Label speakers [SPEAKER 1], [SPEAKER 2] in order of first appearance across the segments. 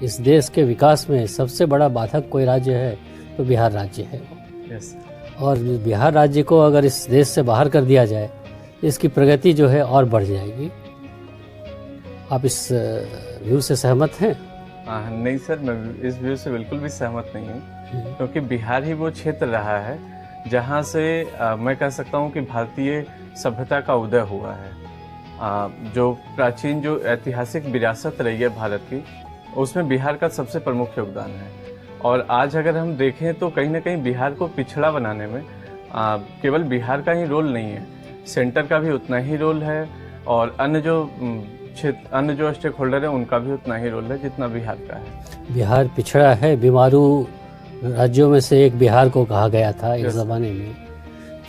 [SPEAKER 1] इस देश के विकास में सबसे बड़ा बाधक कोई राज्य है तो बिहार राज्य है।
[SPEAKER 2] यस।
[SPEAKER 1] और बिहार राज्य को अगर इस देश से बाहर कर दिया जाए इसकी प्रगति जो है और बढ़ जाएगी। आप इस व्यू से सहमत हैं?
[SPEAKER 2] नहीं सर, मैं इस व्यू से बिल्कुल भी सहमत नहीं हूँ, क्योंकि बिहार ही वो क्षेत्र रहा है जहाँ से मैं कह सकता हूँ कि भारतीय सभ्यता का उदय हुआ है। जो प्राचीन जो ऐतिहासिक विरासत रही है भारत की, उसमें बिहार का सबसे प्रमुख योगदान है। और आज अगर हम देखें तो कहीं ना कहीं बिहार को पिछड़ा बनाने में केवल बिहार का ही रोल नहीं है, सेंटर का भी उतना ही रोल है, और अन्य जो स्टेक होल्डर है उनका भी उतना ही रोल है जितना बिहार का है।
[SPEAKER 1] बिहार पिछड़ा है, बीमारू राज्यों में से एक बिहार को कहा गया था एक ज़माने में।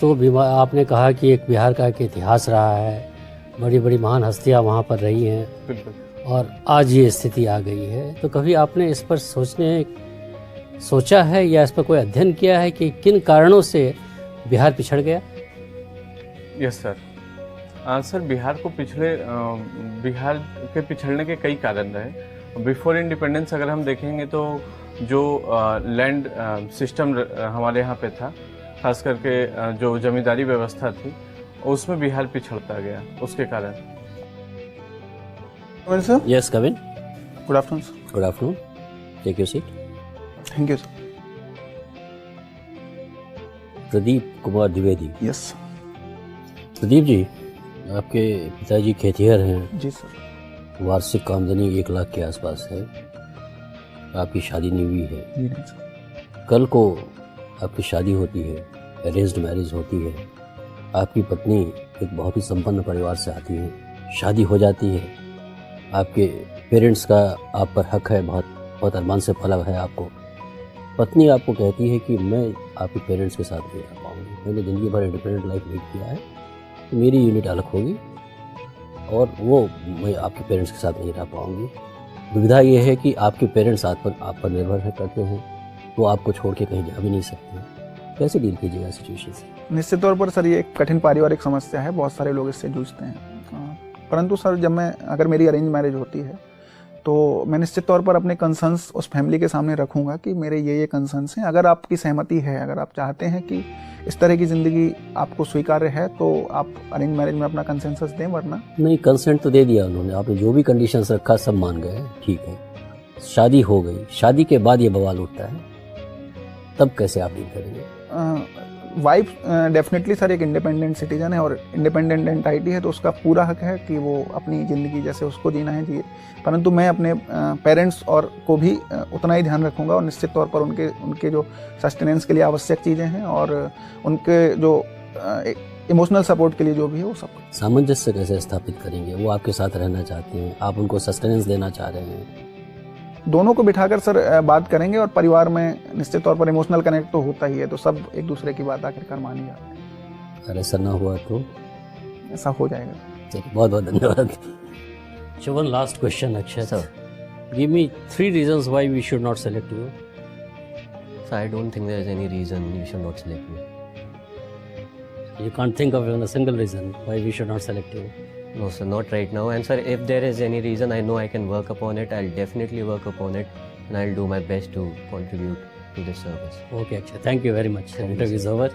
[SPEAKER 1] तो आपने कहा कि एक बिहार का एक इतिहास रहा है, बड़ी बड़ी महान हस्तियाँ वहाँ पर रही हैं, और आज ये स्थिति आ गई है। तो कभी आपने इस पर सोचा है या इस पर कोई अध्ययन किया है कि किन कारणों से बिहार पिछड़ गया?
[SPEAKER 2] Yes sir. सर, बिहार के पिछड़ने के कई कारण रहे। बिफोर इंडिपेंडेंस अगर हम देखेंगे तो जो लैंड सिस्टम हमारे यहाँ पे था, खास करके जो जमींदारी व्यवस्था थी, उसमें बिहार पिछड़ता गया उसके कारण।
[SPEAKER 3] Sir,
[SPEAKER 1] yes come in.
[SPEAKER 3] Good afternoon sir.
[SPEAKER 1] Good afternoon, take your seat.
[SPEAKER 3] Thank you sir.
[SPEAKER 1] Pradeep Kumar Dwivedi.
[SPEAKER 3] Yes.
[SPEAKER 1] Pradeep ji, आपके पिताजी खेतिहर हैं।
[SPEAKER 3] जी सर।
[SPEAKER 1] वार्षिक आमदनी 1 लाख के आसपास है। आपकी शादी नहीं हुई है।
[SPEAKER 3] जी नहीं सर।
[SPEAKER 1] कल को आपकी शादी होती है, अरेंज्ड मैरिज होती है, आपकी पत्नी एक बहुत ही संपन्न परिवार से आती है, शादी हो जाती है, आपके पेरेंट्स का आप पर हक है, बहुत बहुत अरमान से पला है आपको। पत्नी आपको कहती है कि मैं आपके पेरेंट्स के साथ नहीं रह पाऊँगी, मैंने ज़िंदगी भर इंडिपेंडेंट लाइफ लीड किया है, तो मेरी यूनिट अलग होगी और वो मैं आपके पेरेंट्स के साथ नहीं रह पाऊँगी। दुविधा ये है कि आपके पेरेंट्स आप पर निर्भर करते हैं, वो आपको छोड़ के कहीं जा भी नहीं सकते। कैसे डील कीजिएगा सिचुएशन से?
[SPEAKER 3] निश्चित तौर पर सर, ये एक कठिन पारिवारिक समस्या है, बहुत सारे लोग इससे जूझते हैं। परंतु सर, अगर मेरी अरेंज मैरिज होती है तो मैं निश्चित तौर पर अपने कंसर्न्स उस फैमिली के सामने रखूंगा कि मेरे ये कंसर्न्स हैं। अगर आपकी सहमति है, अगर आप चाहते हैं कि इस तरह की ज़िंदगी आपको स्वीकार्य है, तो आप अरेंज मैरिज में अपना कंसेंसस दें, वरना
[SPEAKER 1] नहीं। कंसेंट तो दे दिया उन्होंने, आपने जो भी कंडीशंस रखा सब मान गए, ठीक है, शादी हो गई। शादी के बाद ये बवाल उठता है, तब कैसे आप डील करेंगे?
[SPEAKER 3] वाइफ डेफिनेटली सर एक इंडिपेंडेंट सिटीजन है और इंडिपेंडेंट एंटाइटी है, तो उसका पूरा हक है कि वो अपनी ज़िंदगी जैसे उसको जीना है जिए। परंतु मैं अपने पेरेंट्स और को भी उतना ही ध्यान रखूंगा, और निश्चित तौर पर उनके जो सस्टेनेंस के लिए आवश्यक चीज़ें हैं और उनके जो इमोशनल सपोर्ट के लिए जो भी है वो सब।
[SPEAKER 1] सामंजस्य कैसे स्थापित करेंगे? वो आपके साथ रहना चाहते हैं, आप उनको सस्टेनेंस देना चाह रहे हैं।
[SPEAKER 3] दोनों को बिठाकर सर बात करेंगे, और परिवार में निश्चित तौर पर इमोशनल कनेक्ट तो होता ही है, तो सब एक दूसरे की बात आखिरकार मानी जाती है।
[SPEAKER 1] अगर ऐसा ना हुआ तो
[SPEAKER 3] ऐसा हो जाएगा।
[SPEAKER 1] चलिए, बहुत बहुत धन्यवाद। So one last question, Akshat.
[SPEAKER 4] Sir.
[SPEAKER 1] Give me 3 reasons why we should not select you.
[SPEAKER 4] So I don't think there is any reason you should not select me.
[SPEAKER 1] You can't think of even a single reason why we should not select you.
[SPEAKER 4] No sir, not right now. And sir, if there is any reason, I know I can work upon it. I'll definitely work upon it, and I'll do my best to contribute to this service.
[SPEAKER 1] Okay, Akshat. Thank you very much.
[SPEAKER 4] Thank you,
[SPEAKER 1] Interview is
[SPEAKER 4] sir.
[SPEAKER 1] over.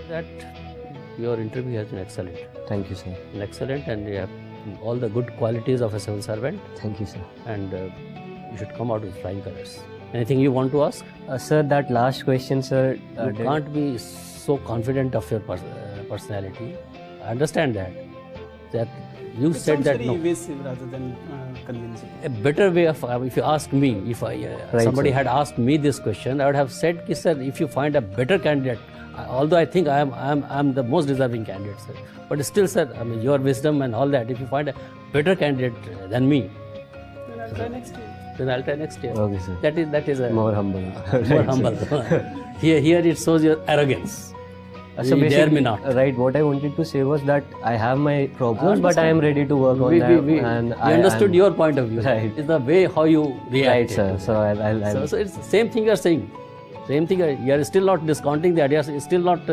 [SPEAKER 1] That your interview has been excellent.
[SPEAKER 4] Thank you, sir.
[SPEAKER 1] Excellent, and you have all the good qualities of a civil servant,
[SPEAKER 4] Thank you, sir.
[SPEAKER 1] and you should come out with flying colors. Anything you want to ask?
[SPEAKER 4] Sir, that last question, sir.
[SPEAKER 1] You can't be so confident of your personality. I understand that you
[SPEAKER 5] It
[SPEAKER 1] said
[SPEAKER 5] sounds
[SPEAKER 1] that
[SPEAKER 5] very
[SPEAKER 1] no.
[SPEAKER 5] evasive rather than convincing.
[SPEAKER 1] A better way of, if you ask me, if somebody
[SPEAKER 4] sir.
[SPEAKER 1] had asked me this question, I would have said, ki, sir, if you find a better candidate, although I think I am the most deserving candidate, sir, but still, sir, I mean, your wisdom and all that, if you find a better candidate than me,
[SPEAKER 5] Then I'll try next year.
[SPEAKER 1] then I'll try next year.
[SPEAKER 4] Okay, sir.
[SPEAKER 1] That is a
[SPEAKER 4] More humble.
[SPEAKER 1] more
[SPEAKER 4] Right, sir.
[SPEAKER 1] humble. Here it shows your arrogance.
[SPEAKER 4] So
[SPEAKER 1] You dare me
[SPEAKER 4] basically,
[SPEAKER 1] not.
[SPEAKER 4] right, what I wanted to say was that I have my problems, but I am ready to work on
[SPEAKER 1] We
[SPEAKER 4] them. And
[SPEAKER 1] we understood
[SPEAKER 4] I'm-
[SPEAKER 1] your point of view.
[SPEAKER 4] Right.
[SPEAKER 1] It's the way how you react.
[SPEAKER 4] Right, sir. So I'll
[SPEAKER 1] So it's the same thing you are saying. Same thing, you are still not discounting the ideas, still not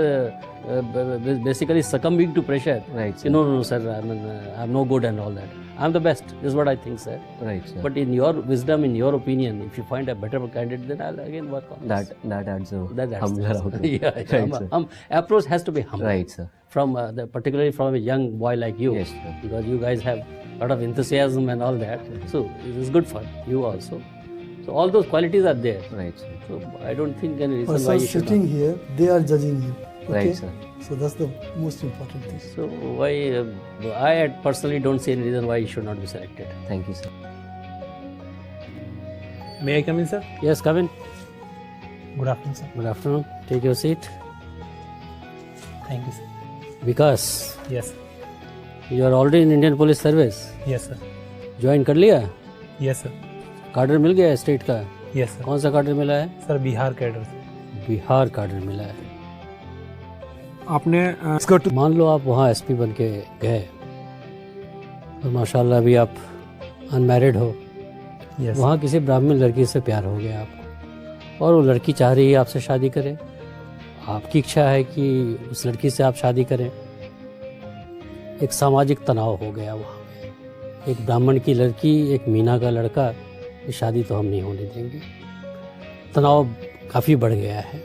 [SPEAKER 1] basically succumbing to pressure.
[SPEAKER 4] Right, sir.
[SPEAKER 1] No, sir, I'm no good and all that. I'm the best, is what I think, sir.
[SPEAKER 4] Right, sir.
[SPEAKER 1] But in your wisdom, in your opinion, if you find a better candidate, then I'll again work on this.
[SPEAKER 4] that adds a
[SPEAKER 1] That adds
[SPEAKER 4] humbler
[SPEAKER 1] to
[SPEAKER 4] outlook.
[SPEAKER 1] it. Yeah,
[SPEAKER 4] Right, sir.
[SPEAKER 1] approach has to be humble.
[SPEAKER 4] Right, sir.
[SPEAKER 1] From particularly from a young boy like you,
[SPEAKER 4] Yes, sir.
[SPEAKER 1] because you guys have a lot of enthusiasm and all that. So it is good for you also. So all those qualities are there.
[SPEAKER 4] Right, sir.
[SPEAKER 1] So I don't think any reason
[SPEAKER 6] Person
[SPEAKER 1] why you should
[SPEAKER 6] sitting
[SPEAKER 1] not.
[SPEAKER 6] here, they are judging you. Okay?
[SPEAKER 4] Right, sir.
[SPEAKER 6] So that's the most important thing.
[SPEAKER 1] So why I personally don't see any reason why you should not be selected.
[SPEAKER 4] Thank you, sir.
[SPEAKER 7] May I come in, sir?
[SPEAKER 1] Yes, come in.
[SPEAKER 7] Good afternoon, sir.
[SPEAKER 1] Good afternoon. Take your seat.
[SPEAKER 7] Thank you, sir.
[SPEAKER 1] Vikas,
[SPEAKER 7] Yes,
[SPEAKER 1] you are already in Indian Police Service.
[SPEAKER 7] yes, sir.
[SPEAKER 1] Join कर लिया?
[SPEAKER 7] Yes, sir.
[SPEAKER 1] कार्डर मिल गया state का?
[SPEAKER 7] Yes, sir.
[SPEAKER 1] कौन सा कार्डर मिला है?
[SPEAKER 7] सर बिहार कैडर से
[SPEAKER 1] बिहार कार्डर मिला है।
[SPEAKER 7] आपने
[SPEAKER 1] मान लो आप वहाँ एसपी बन के गए और माशाल्लाह अभी आप अनमैरिड हो,
[SPEAKER 7] यस
[SPEAKER 1] वहाँ किसी ब्राह्मण लड़की से प्यार हो गया आपको और वो लड़की चाह रही है आपसे शादी करे, आपकी इच्छा है कि उस लड़की से आप शादी करें। एक सामाजिक तनाव हो गया वहाँ पे, एक ब्राह्मण की लड़की, एक मीना का लड़का, ये शादी तो हम नहीं होने देंगे। तनाव काफ़ी बढ़ गया है।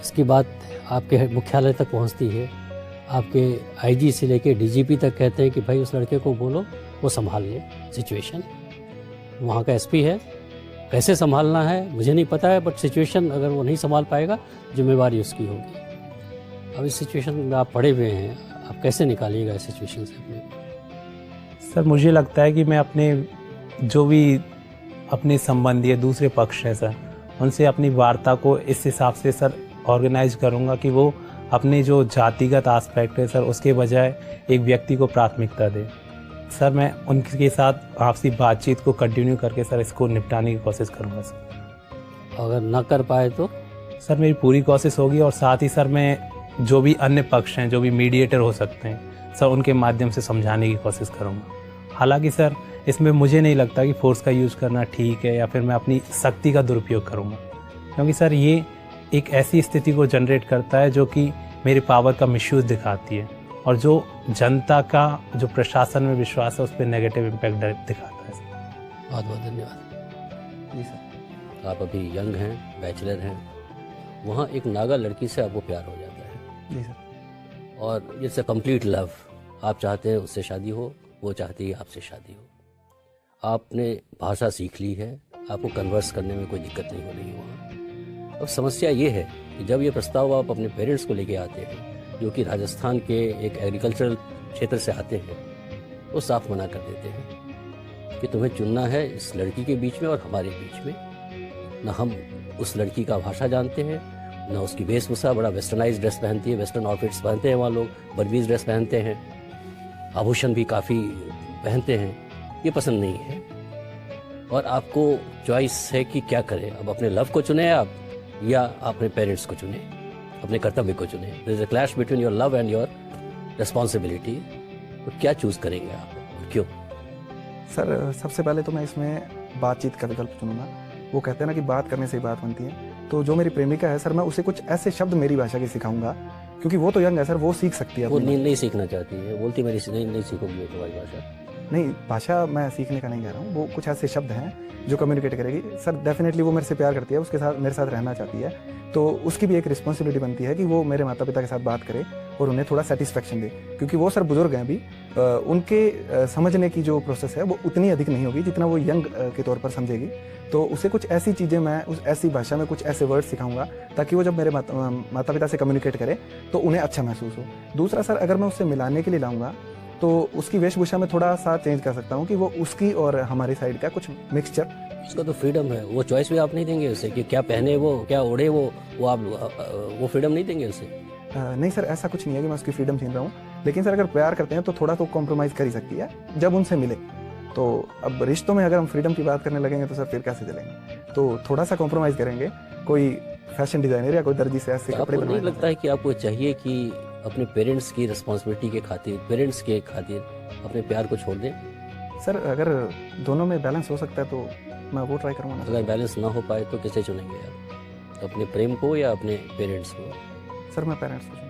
[SPEAKER 1] इसकी बात आपके मुख्यालय तक पहुंचती है, आपके आईजी से लेके डीजीपी तक कहते हैं कि भाई उस लड़के को बोलो वो संभाल ले सिचुएशन। वहाँ का एसपी है, कैसे संभालना है मुझे नहीं पता है, बट सिचुएशन अगर वो नहीं संभाल पाएगा जिम्मेवारी उसकी होगी। अब इस सिचुएशन में आप पड़े हुए हैं, आप कैसे निकालिएगा इस सिचुएशन से अपने?
[SPEAKER 7] सर मुझे लगता है कि मैं अपने जो भी अपने संबंधी है दूसरे पक्ष हैं सर, उनसे अपनी वार्ता को इस हिसाब से सर ऑर्गेनाइज करूंगा कि वो अपने जो जातिगत आस्पेक्ट है सर उसके बजाय एक व्यक्ति को प्राथमिकता दे। सर मैं उनके साथ आपसी बातचीत को कंटिन्यू करके सर इसको निपटाने की कोशिश करूंगा सर।
[SPEAKER 1] अगर ना कर पाए तो?
[SPEAKER 7] सर मेरी पूरी कोशिश होगी और साथ ही सर मैं जो भी अन्य पक्ष हैं, जो भी मीडिएटर हो सकते हैं सर, उनके माध्यम से समझाने की कोशिश करूंगा। हालांकि सर इसमें मुझे नहीं लगता कि फोर्स का यूज़ करना ठीक है या फिर मैं अपनी शक्ति का दुरुपयोग करूंगा, क्योंकि सर ये एक ऐसी स्थिति को जनरेट करता है जो कि मेरी पावर का मिसयूज़ दिखाती है और जो जनता का जो प्रशासन में विश्वास है उस पर नेगेटिव इम्पैक्ट दिखाता है सर।
[SPEAKER 1] बहुत बहुत धन्यवाद।
[SPEAKER 3] जी सर।
[SPEAKER 1] आप अभी यंग हैं, बैचलर हैं, वहाँ एक नागा लड़की से आपको प्यार हो जाता है
[SPEAKER 3] जी सर।
[SPEAKER 1] और इट्स अ कंप्लीट लव। आप चाहते हैं उससे शादी हो, वो चाहती है आपसे शादी हो। आपने भाषा सीख ली है, आपको कन्वर्स करने में कोई दिक्कत नहीं हो रही वहाँ। अब समस्या ये है कि जब ये प्रस्ताव आप अपने पेरेंट्स को लेके आते हैं, जो कि राजस्थान के एक एग्रीकल्चरल क्षेत्र से आते हैं, वो साफ मना कर देते हैं कि तुम्हें चुनना है इस लड़की के बीच में और हमारे बीच में। ना हम उस लड़की का भाषा जानते हैं, ना उसकी वेशभूषा, बड़ा वेस्टर्नाइज ड्रेस पहनती है, वेस्टर्न आउटफिट्स पहनते हैं वहाँ लोग, बर्बीज ड्रेस पहनते हैं, आभूषण भी काफ़ी पहनते हैं, ये पसंद नहीं है। और आपको चॉइस है कि क्या करें, अब अपने लव को चुने आप या अपने पेरेंट्स को चुने, अपने कर्तव्य को चुने। There is a clash between your love and your responsibility. तो क्या चूज करेंगे आप और क्यों?
[SPEAKER 3] सर सबसे पहले तो मैं इसमें बातचीत का विकल्प चुनूंगा। वो कहते हैं ना कि बात करने से ही बात बनती है। तो जो मेरी प्रेमिका है सर, मैं उसे कुछ ऐसे शब्द मेरी भाषा के सिखाऊंगा, क्योंकि वो तो यंग है सर, वो सीख सकती है।
[SPEAKER 1] वो
[SPEAKER 3] अपनी
[SPEAKER 1] नहीं सीखना चाहती है, बोलती मेरी नहीं सीखोगी तुम्हारी भाषा।
[SPEAKER 3] नहीं, भाषा मैं सीखने का नहीं कह रहा हूँ, वो कुछ ऐसे शब्द हैं जो कम्युनिकेट करेगी। सर डेफिनेटली वो मेरे से प्यार करती है, उसके साथ मेरे साथ रहना चाहती है, तो उसकी भी एक रिस्पॉन्सिबिलिटी बनती है कि वो मेरे माता पिता के साथ बात करे और उन्हें थोड़ा सेटिस्फेक्शन दे, क्योंकि वो सर बुजुर्ग हैं अभी। उनके समझने की जो प्रोसेस है वो उतनी अधिक नहीं होगी जितना वो यंग के तौर पर समझेगी। तो उसे कुछ ऐसी चीज़ें मैं उस ऐसी भाषा में कुछ ऐसे वर्ड सिखाऊंगा ताकि वो जब मेरे माता पिता से कम्युनिकेट करे तो उन्हें अच्छा महसूस हो। दूसरा सर, अगर मैं उससे मिलाने के लिए लाऊंगा तो उसकी वेशभूषा में थोड़ा सा चेंज कर सकता हूँ कि वो उसकी और हमारी साइड का कुछ मिक्सचर।
[SPEAKER 1] उसका तो फ्रीडम है, वो चॉइस भी आप नहीं देंगे उसे कि क्या पहने वो, क्या ओढ़े वो आप वो फ्रीडम नहीं देंगे उसे?
[SPEAKER 3] नहीं सर, ऐसा कुछ नहीं है कि मैं उसकी फ्रीडम छीन रहा हूँ, लेकिन सर अगर प्यार करते हैं तो थोड़ा तो कॉम्प्रोमाइज़ कर ही सकती है जब उनसे मिले। तो अब रिश्तों में अगर हम फ्रीडम की बात करने लगेंगे तो सर फिर कैसे चलेंगे? तो थोड़ा सा कॉम्प्रोमाइज़ करेंगे, कोई फैशन डिज़ाइनर या कोई दर्जी से ऐसे कपड़े
[SPEAKER 1] आपको नहीं
[SPEAKER 3] बनवाएंगे।
[SPEAKER 1] लगता है कि आपको चाहिए कि अपने पेरेंट्स की रिस्पॉन्सिबिलिटी के खातिर, पेरेंट्स के खातिर अपने प्यार को छोड़ दें?
[SPEAKER 3] सर अगर दोनों में बैलेंस हो सकता है तो मैं वो ट्राई करूँगा ना।
[SPEAKER 1] अगर बैलेंस ना हो पाए तो किसे चुनेंगे आप? अपने प्रेम को या अपने पेरेंट्स को?
[SPEAKER 3] सर मैं पेरेंट्स को